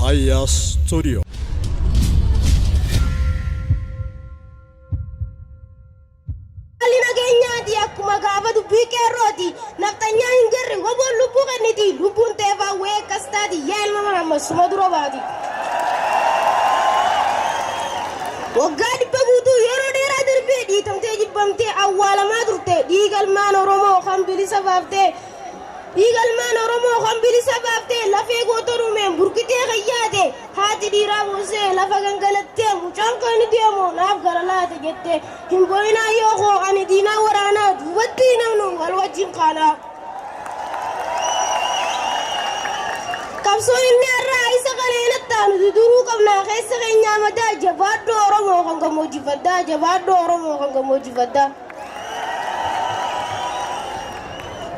Aya Studio. Alina Kenya di aku magaba du pikir roti. Naftanya hingga wabon lupu kan itu lupun teva we kastadi yel mama masmaduro badi. Wagadi pagutu yero dera derbe di tamte jibamte awala madurte digal mano romo khambili sababte digal mano romo khambili sababte lafe gotoru men burkite khayate hati dira mose lafa gangalatte muchanka ni diamo naf garalate gette himboina yoko ani dina warana duwatina no walwajin kana kamso inni raisa kalena tanu duru kamna khaysa kenya mada jabado romo khanga mojifada jabado romo khanga mojifada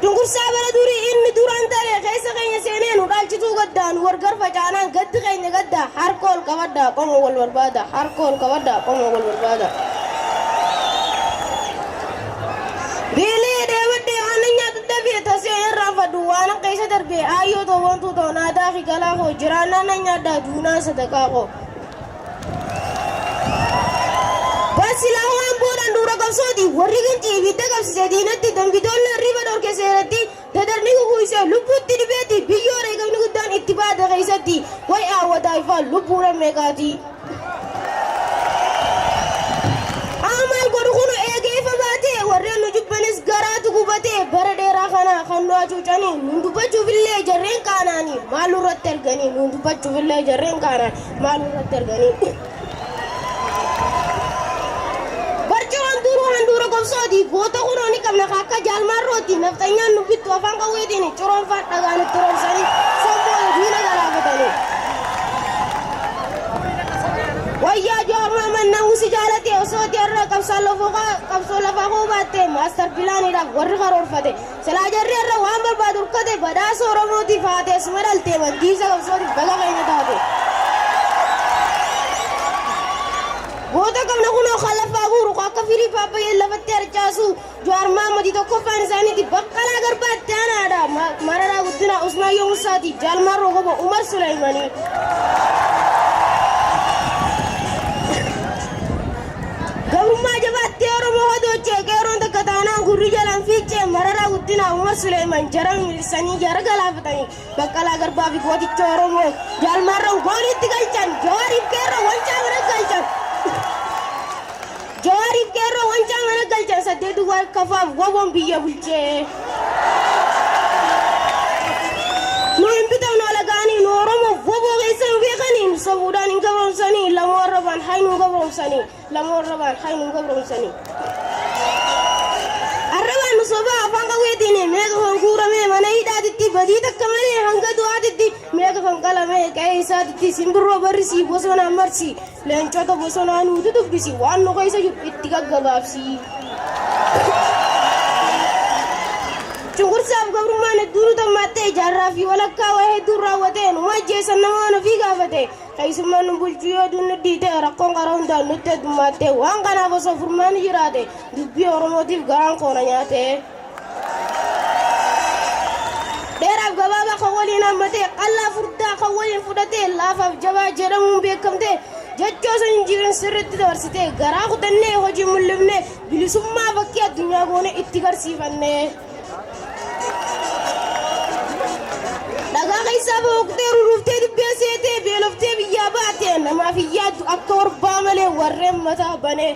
tungur sabara duri inni duran tare khaysa kenya senenu dalchitu gaddan wargar fajana gadd kenya gadda har kol kawada komo wal warbada har kol kawada komo wal warbada bele dewde ananya tadabi tase rafadu wana kaisa darbe ayo to wontu to nada khigala ho jirana nanya da duna sadaka ko basila wan bodan dura kamsodi warigin tv daga sedinati dambidol riba dor keserati dadarni ko ise luputti dibeti biyore gam ni gudan ittibada kaisati way awada ifa lupura megati amal godukuno ege ifa bate warrenu jubbanis garatu kubate baradera khana khanno achuchani nundu bachu ville jarren kanani malu rotter gani nundu bachu ville jarren kana malu rotter gani handura komsodi gota kuno ni kamna kaka jalmar roti naftanya nubitu afanga wedini choron fat dagani turon sani sombo dina gala betani waya jorma manna usi jalati osoti arra kamsalo foka kamsola fago batte master plan ida war garor fate sala jarri arra wambar badur kade bada soromoti fate smeral te bandisa komsodi baga gaina dade gota kamna kuno khalafa guru ka firi papa yella batter chasu jwar mamadi to kofan sani di bakkala garba tana da marara gudna usna yo musati jalmar rogo umar sulaimani gabuma jabatte oro mohado che geron da katana gurri jalan fiche marara gudna umar sulaiman jaran sani jaragala fatani bakkala garba bi godi toro mo jalmar ro gori tigal chan jori kero wancha mara kalchan Jawari kero wancang mana kalcan sate tu war kafam wabon biya bulce. No impita no lagani no romo wabo kaisa bekani sabudan inga bamsani lamor raban hainu ga bamsani lamor raban hainu ga bamsani. Arraban no soba afanga wedine mega hongura me mana ida ditti badi takkamane hanga du'a ditti mega hongala me kaisa ditti simbro barisi bosona marsi. Lencho to bosona anu tu bisi wan no kaisa yu ittiga gabapsi chungur sab gabrumane duru to mate jarrafi wala ka wa hedura wate no majje sanna fi gafate kaisu manu buljiyo dun dite rakko ngaronda nutte dumate wangana boso furmani jirade dubbi oromotif garan ko na nyate derab gababa khawalina mate alla furda khawalin fudate lafa jaba jeram bekamte jacco san jiren sirritti dabarsite garaa kutanne hojii mul'ifne bilisummaa bakkee addunyaa goone itti garsiifanne dhagaa keessaa booktee ruruftee dibbee seetee beeloftee biyyaa baate namaaf iyyaaddu akka warbaa malee warreen mataa bane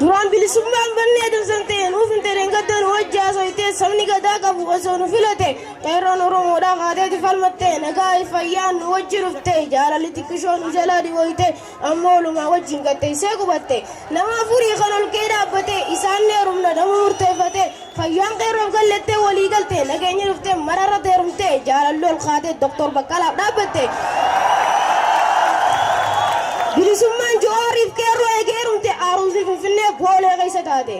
duraan bilisummaan bannee dabsantee nuuf hin ta'een gaddan hojjaa soyitee sabni gadaa qabu osoo nu filate qeerroon oromoodhaa kaateeti falmattee nagaa fayyaan nu wajji dhufte jaalalli xiqqishoon nu jalaa dhiwoyte ammoo lumaa wajjin gatteessee qubatte nama afurii kan ol kee dhaabbate isaan neerumna nama murteeffate fayyaan qeerroof gallettee walii galte nageenya dhufte mararra teerumte jaalalli ol kaatee doktor Baqqalaaf dhaabbatte bilisummaan jooriif qeerroo eegeerumte aaruusi finfinnee boolee keessa taate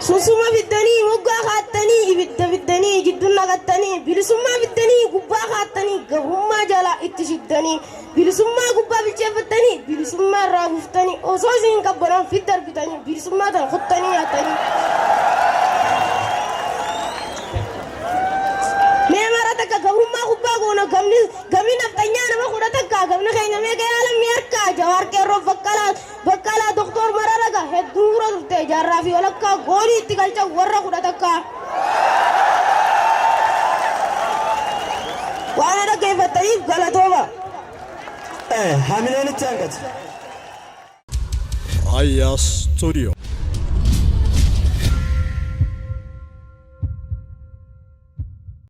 susuma fiddanii moggaa kaattanii ibidda fiddanii jidduun naqattanii bilisummaa fiddanii gubbaa kaattanii gabrummaa jalaa itti shiddanii bilisummaa gubbaa bilcheeffattanii bilisummaa irraa buuftanii osoo isin qabbanaan fidda argitanii bilisummaa tan kuttanii nyaatanii gamni naftanyaa nama kudha takka gamni keenya meeqa yaalamni harkaa jawaar qeerroo baqqalaa doktor mararaga hedduu dura turte jaarraa fi walakkaa goolii itti galcha warra kudha takka waan dhaggeeffataniif galatooma. Hamileen itti hanqate. Aya Studio.